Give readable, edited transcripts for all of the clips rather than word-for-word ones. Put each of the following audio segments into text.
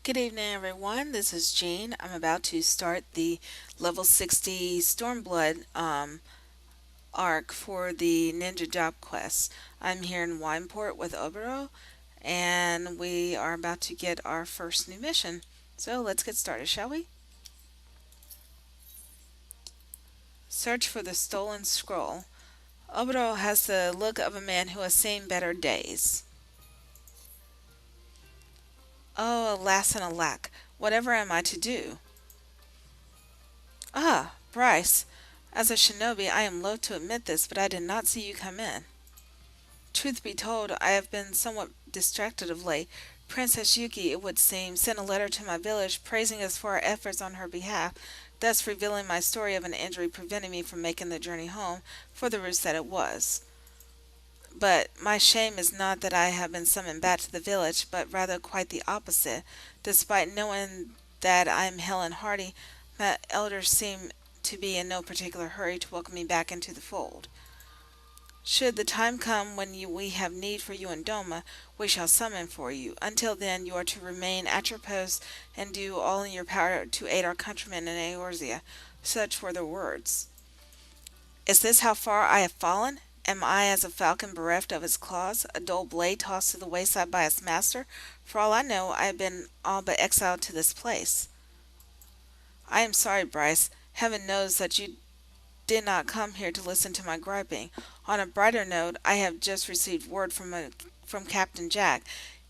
Good evening, everyone. This is Jean. I'm about to start the level 60 Stormblood arc for the Ninja Job Quest. I'm here in Wineport with Oboro, and we are about to get our first new mission. So let's get started, shall we? Search for the stolen scroll. Oboro has the look of a man who has seen better days. Oh, alas and alack, whatever am I to do? Ah, Bryce. As a shinobi, I am loath to admit this, but I did not see you come in. Truth be told, I have been somewhat distracted of late. Princess Yuki, it would seem, sent a letter to my village praising us for our efforts on her behalf, thus revealing my story of an injury preventing me from making the journey home for the roost that it was. But my shame is not that I have been summoned back to the village, but rather quite the opposite. Despite knowing that I am Helen Hardy, my elders seem to be in no particular hurry to welcome me back into the fold. Should the time come when we have need for you in Doma, we shall summon for you. Until then, you are to remain at your post and do all in your power to aid our countrymen in Eorzea. Such were the words. Is this how far I have fallen? Am I as a falcon bereft of its claws, a dull blade tossed to the wayside by its master? For all I know, I have been all but exiled to this place. I am sorry, Bryce. Heaven knows that you did not come here to listen to my griping. On a brighter note, I have just received word from Captain Jack.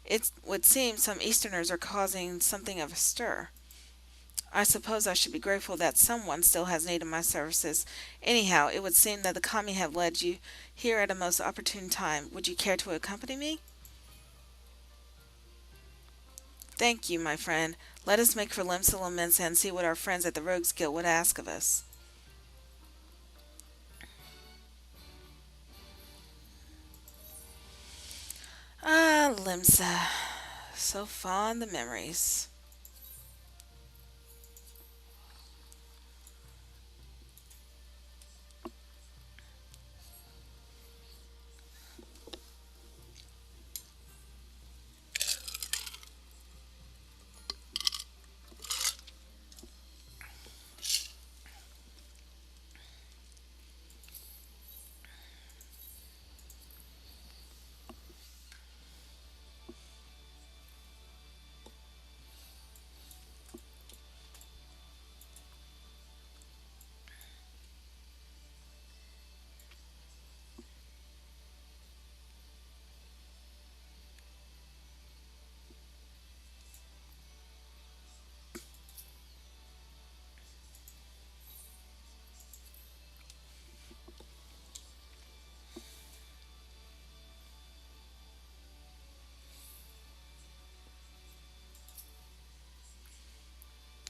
It would seem some Easterners are causing something of a stir. I suppose I should be grateful that someone still has need of my services. Anyhow, it would seem that the kami have led you here at a most opportune time. Would you care to accompany me? Thank you, my friend. Let us make for Limsa and see what our friends at the Rogues Guild would ask of us. Ah, Limsa. So fond the memories.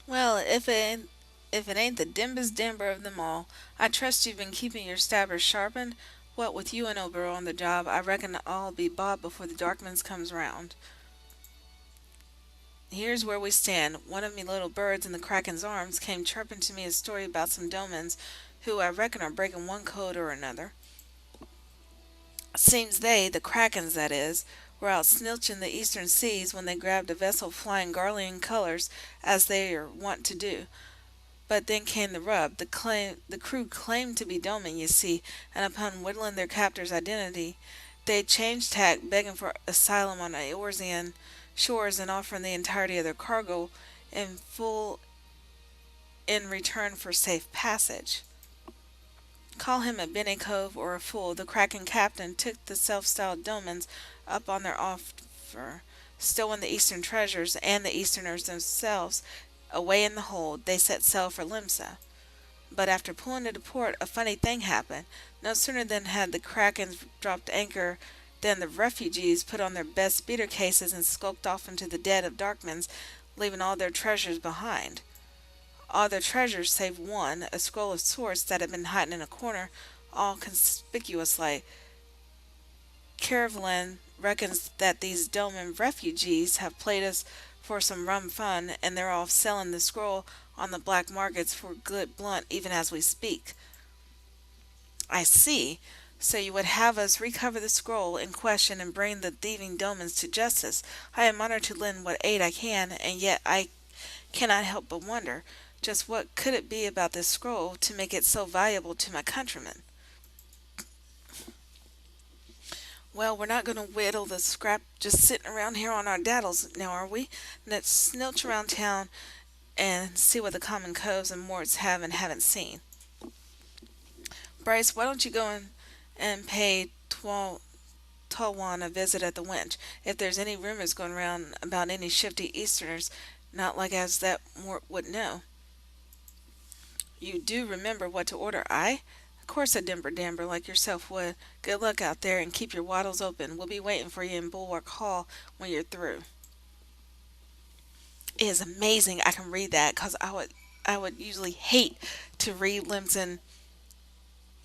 Well, if it ain't the dimbest dimber of them all, I trust you've been keeping your stabbers sharpened. What with you and Obero on the job, I reckon I'll be bought before the Darkmans comes round. Here's where we stand. One of me little birds in the Kraken's arms came chirping to me a story about some domans who I reckon are breaking one code or another. Seems they, the Krakens that is, were out snilching the eastern seas when they grabbed a vessel flying Garlean colors as they are wont to do. But then came the rub. The crew claimed to be Doman, you see, and upon whittling their captor's identity, they changed tack, begging for asylum on Eorzean shores and offering the entirety of their cargo in full in return for safe passage. Call him a Benny Cove or a fool, the Kraken captain took the self-styled Domans up on their offer, stolen the Eastern treasures and the Easterners themselves away in the hold. They set sail for Limsa. But after pulling into port, a funny thing happened. No sooner than had the Krakens dropped anchor than the refugees put on their best speeder cases and skulked off into the dead of Darkmans, leaving all their treasures behind. All their treasures save one, a scroll of sorts that had been hiding in a corner, all conspicuous like. Caravan reckons that these Doman refugees have played us for some rum fun, and they're off selling the scroll on the black markets for good blunt even as we speak. I see. So you would have us recover the scroll in question and bring the thieving Domans to justice. I am honored to lend what aid I can, and yet I cannot help but wonder just what could it be about this scroll to make it so valuable to my countrymen. Well, we're not going to whittle the scrap just sitting around here on our daddles now, are we? Let's snilch around town and see what the common coves and morts have and haven't seen. Bryce, why don't you go and pay Talwan a visit at the winch? If there's any rumors going around about any shifty Easterners, not like as that Mort would know. You do remember what to order, aye? Of course a dimber damber like yourself would. Good luck out there and keep your wattles open. We'll be waiting for you in Bulwark Hall when you're through. It is amazing I can read that because I would usually hate to read Limson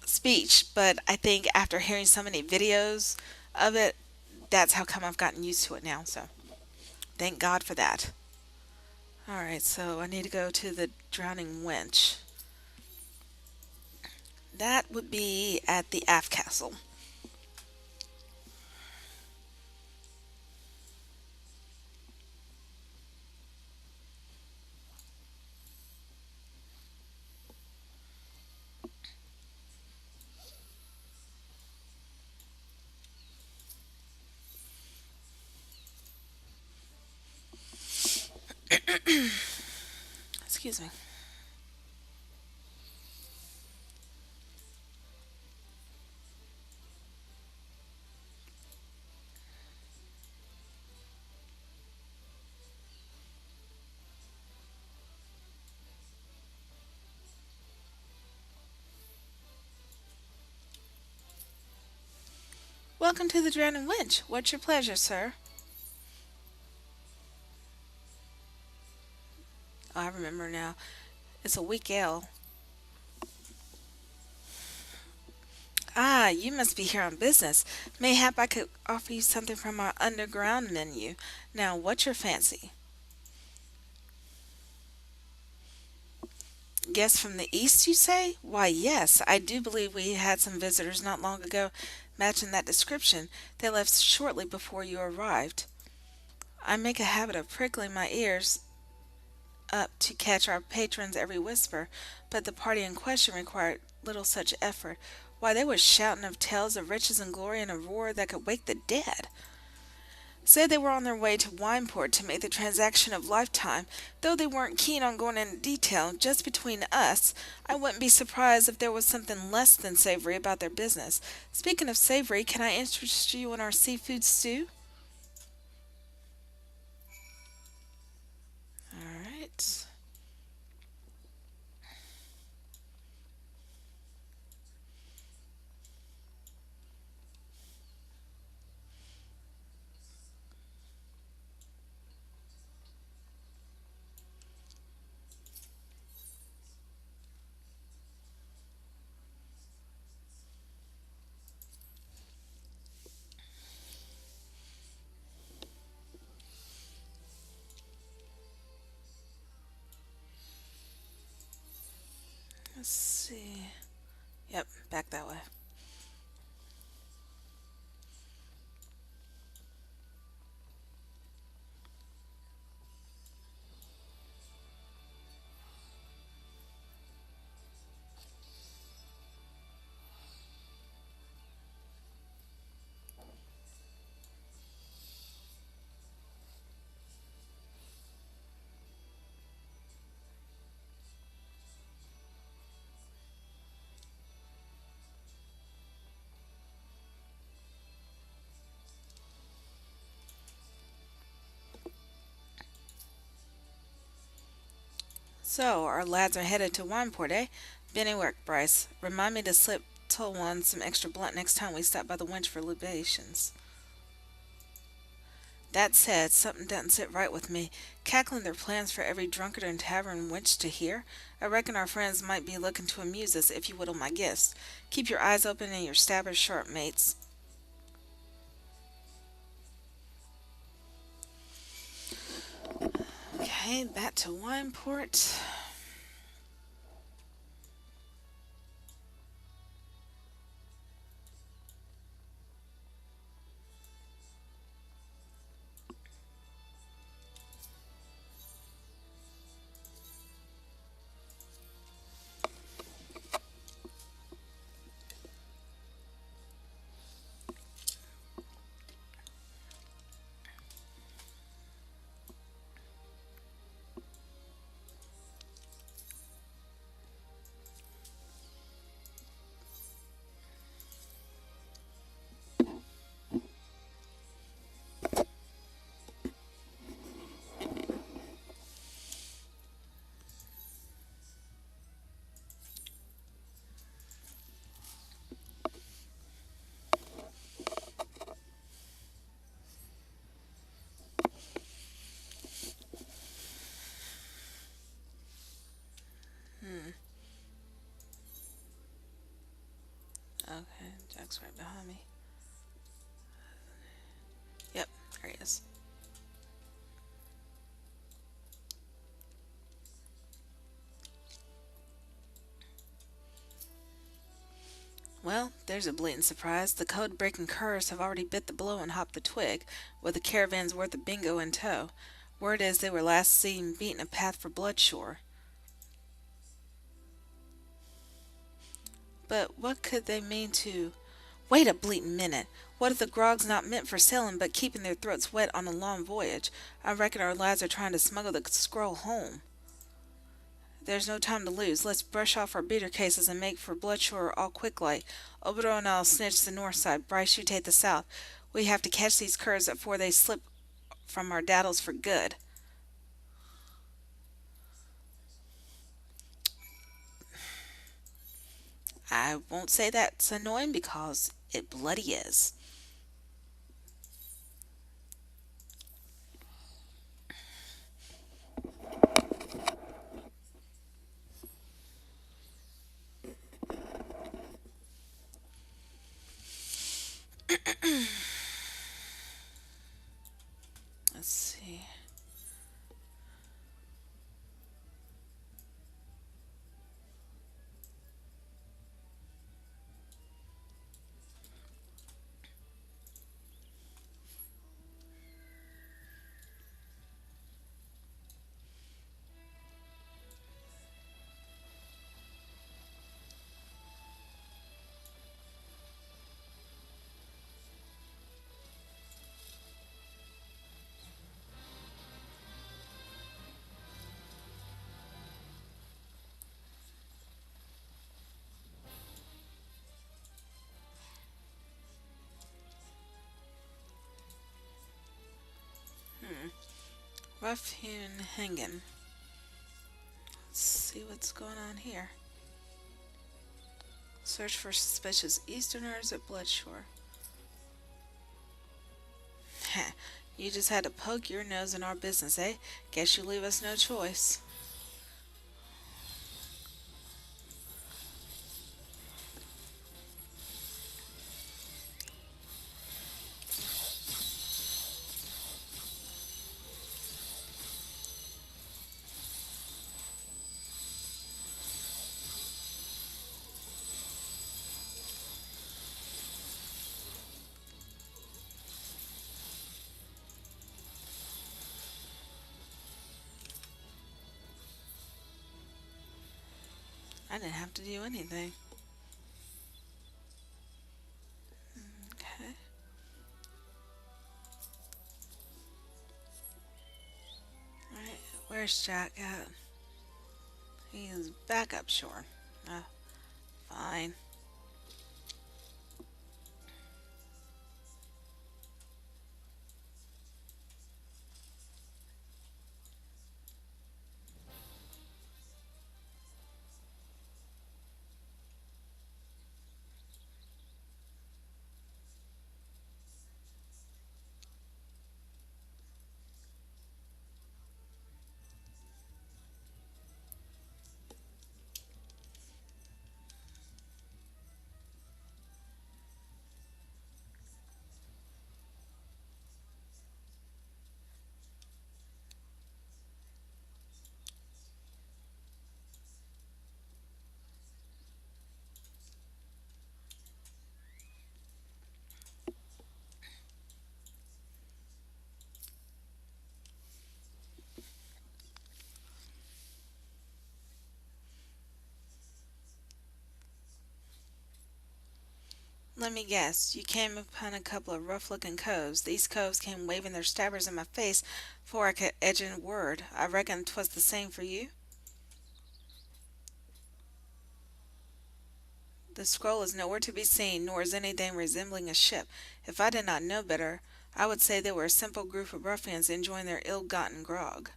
speech, but I think after hearing so many videos of it, that's how come I've gotten used to it now. So thank God for that. All right, so I need to go to the drowning wench. That would be at the Aft Castle. Excuse me. Welcome to the Drowning Wench. What's your pleasure, sir? Oh, I remember now. It's a weak ale. Ah, you must be here on business. Mayhap I could offer you something from our underground menu. Now, what's your fancy? Guests from the east, you say? Why, yes, I do believe we had some visitors not long ago matching that description. They left shortly before you arrived. I make a habit of prickling my ears up to catch our patron's every whisper, but the party in question required little such effort. Why, they were shouting of tales of riches and glory in a roar that could wake the dead. Said they were on their way to Wineport to make the transaction of lifetime, though they weren't keen on going into detail. Just between us, I wouldn't be surprised if there was something less than savory about their business. Speaking of savory, can I interest you in our seafood stew? All right. Let's see. Yep, back that way. So, our lads are headed to Wineport, eh? Benny work, Bryce. Remind me to slip Tolwan some extra blunt next time we stop by the winch for libations. That said, something doesn't sit right with me. Cackling their plans for every drunkard and tavern wench to hear. I reckon our friends might be looking to amuse us if you whittle my guests. Keep your eyes open and your stabbers sharp, mates. Okay, back to Wineport. Jack's right behind me. Yep, there he is. Well, there's a blatant surprise. The code-breaking curs have already bit the blow and hopped the twig, with a caravan's worth of bingo in tow. Word is they were last seen beating a path for Bloodshore. But what could they mean to... Wait a bleatin' minute. What if the grog's not meant for sailing but keeping their throats wet on a long voyage? I reckon our lads are trying to smuggle the scroll home. There's no time to lose. Let's brush off our beater cases and make for Bloodshore all quick like. Oboro and I'll snitch the north side. Bryce, you take the south. We have to catch these curs before they slip from our daddles for good. I won't say that's annoying because it bloody is. Let's see. Rough hewn hanging. Let's see what's going on here. Search for suspicious Easterners at Bloodshore. Heh, you just had to poke your nose in our business, eh? Guess you leave us no choice. I didn't have to do anything. Okay. Alright, where's Jack at? He's back up shore. Uh, Fine. Let me guess, you came upon a couple of rough-looking coves. These coves came waving their stabbers in my face before I could edge in a word. I reckon 'twas the same for you. The scroll is nowhere to be seen, nor is anything resembling a ship. If I did not know better, I would say they were a simple group of ruffians enjoying their ill-gotten grog.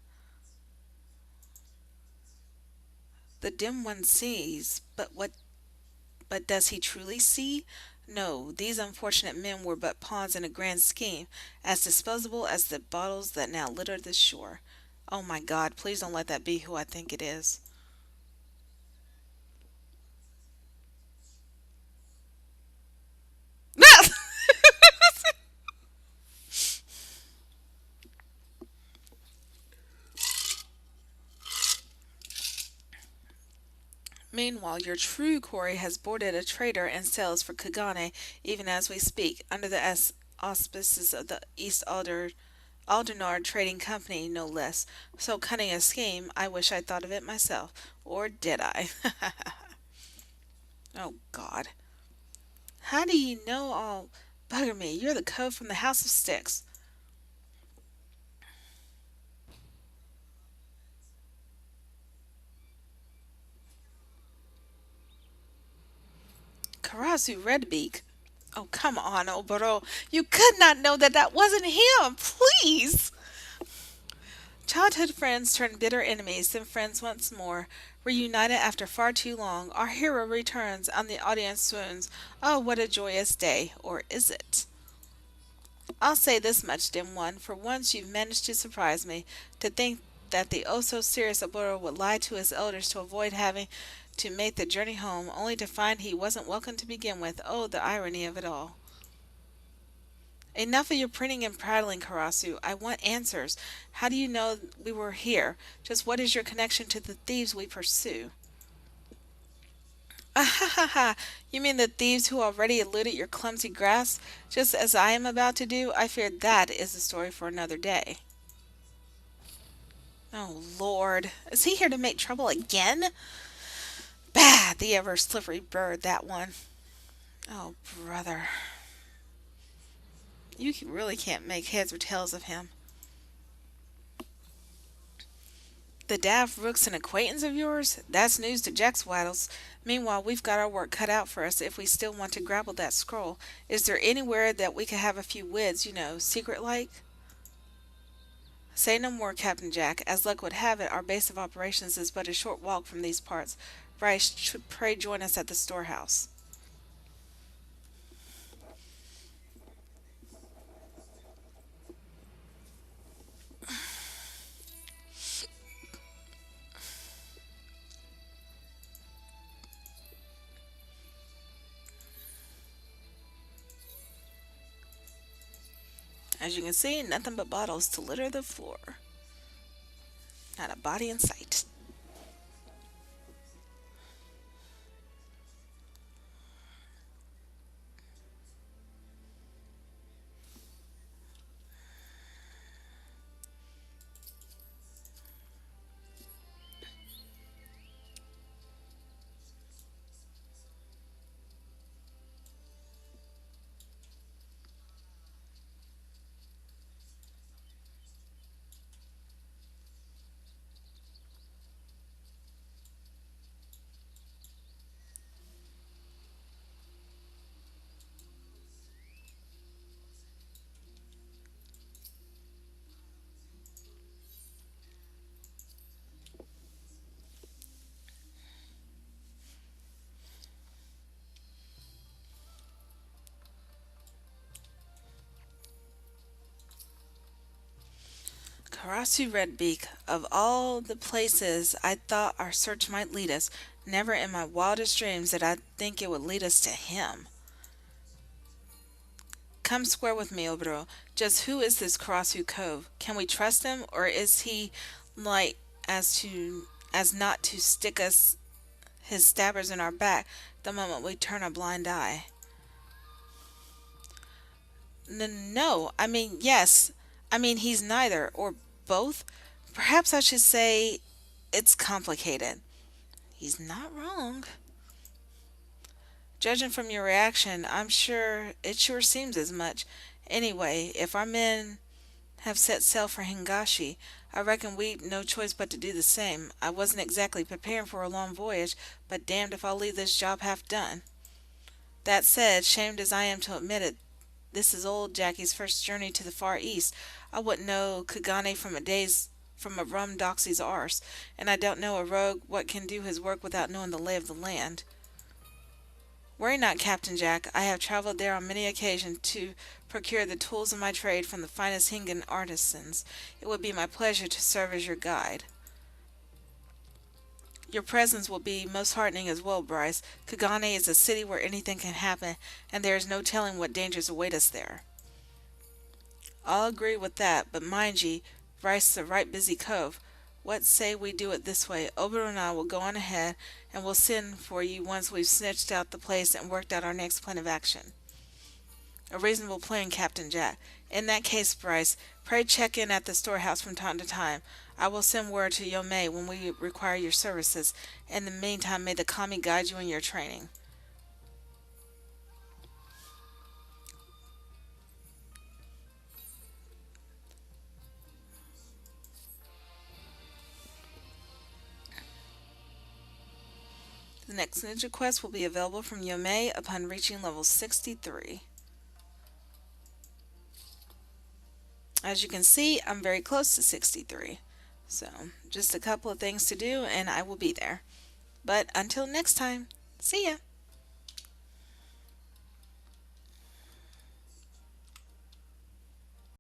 The dim one sees, but does he truly see? No, these unfortunate men were but pawns in a grand scheme, as disposable as the bottles that now litter the shore. Oh my God, please don't let that be who I think it is. Meanwhile, your true quarry has boarded a trader and sails for Kagane even as we speak, under the auspices of the Aldenard Trading Company, no less. So cunning a scheme, I wish I'd thought of it myself. Or did I? Oh, God. How do you know all? Bugger me, you're the cove from the House of Sticks. Karasu Redbeak. Oh, come on, Oboro. You could not know that that wasn't him. Please. Childhood friends turned bitter enemies, then friends once more. Reunited after far too long, our hero returns, and the audience swoons. Oh, what a joyous day. Or is it? I'll say this much, dim one. For once you've managed to surprise me. To think that the oh so serious Oboro would lie to his elders to avoid having to make the journey home, only to find he wasn't welcome to begin with. Oh, the irony of it all. Enough of your printing and prattling, Karasu. I want answers. How do you know we were here? Just what is your connection to the thieves we pursue? Ah ha ha ha! You mean the thieves who already eluded your clumsy grasp, just as I am about to do? I fear that is a story for another day. Oh, Lord. Is he here to make trouble again? Bah! The ever slippery bird, that one. Oh, brother. Really can't make heads or tails of him. The daft rook's an acquaintance of yours? That's news to Jack's Waddles. Meanwhile, we've got our work cut out for us if we still want to grapple that scroll. Is there anywhere that we could have a few wids, secret like? Say no more, Captain Jack. As luck would have it, our base of operations is but a short walk from these parts. Bryce, pray join us at the storehouse. As you can see, nothing but bottles to litter the floor. Not a body in sight. Karasu Redbeak, of all the places I thought our search might lead us, never in my wildest dreams did I think it would lead us to him. Come square with me, Oboro. Just who is this Karasu Cove? Can we trust him, or is he like as not to stick us his stabbers in our back the moment we turn a blind eye? No, I mean yes. I mean he's neither, or both. Perhaps I should say it's complicated. He's not wrong. Judging from your reaction, I'm sure it sure seems as much. Anyway, if our men have set sail for Hingashi, I reckon we've no choice but to do the same. I wasn't exactly preparing for a long voyage, but damned if I'll leave this job half done. That said, shamed as I am to admit it, this is old Jackie's first journey to the Far East. I wouldn't know Kagane from a rum doxy's arse, and I don't know a rogue what can do his work without knowing the lay of the land. Worry not, Captain Jack. I have traveled there on many occasions to procure the tools of my trade from the finest Hingan artisans. It would be my pleasure to serve as your guide. Your presence will be most heartening as well, Bryce. Kagane is a city where anything can happen, and there is no telling what dangers await us there. I'll agree with that, but mind ye, Bryce is a right busy cove. What say we do it this way? Oboro and I will go on ahead, and we'll send for you once we've snitched out the place and worked out our next plan of action. A reasonable plan, Captain Jack. In that case, Bryce, pray check in at the storehouse from time to time. I will send word to Yomei when we require your services. In the meantime, may the Kami guide you in your training. The next ninja quest will be available from Yomei upon reaching level 63. As you can see, I'm very close to 63. So, just a couple of things to do and I will be there. But until next time, see ya!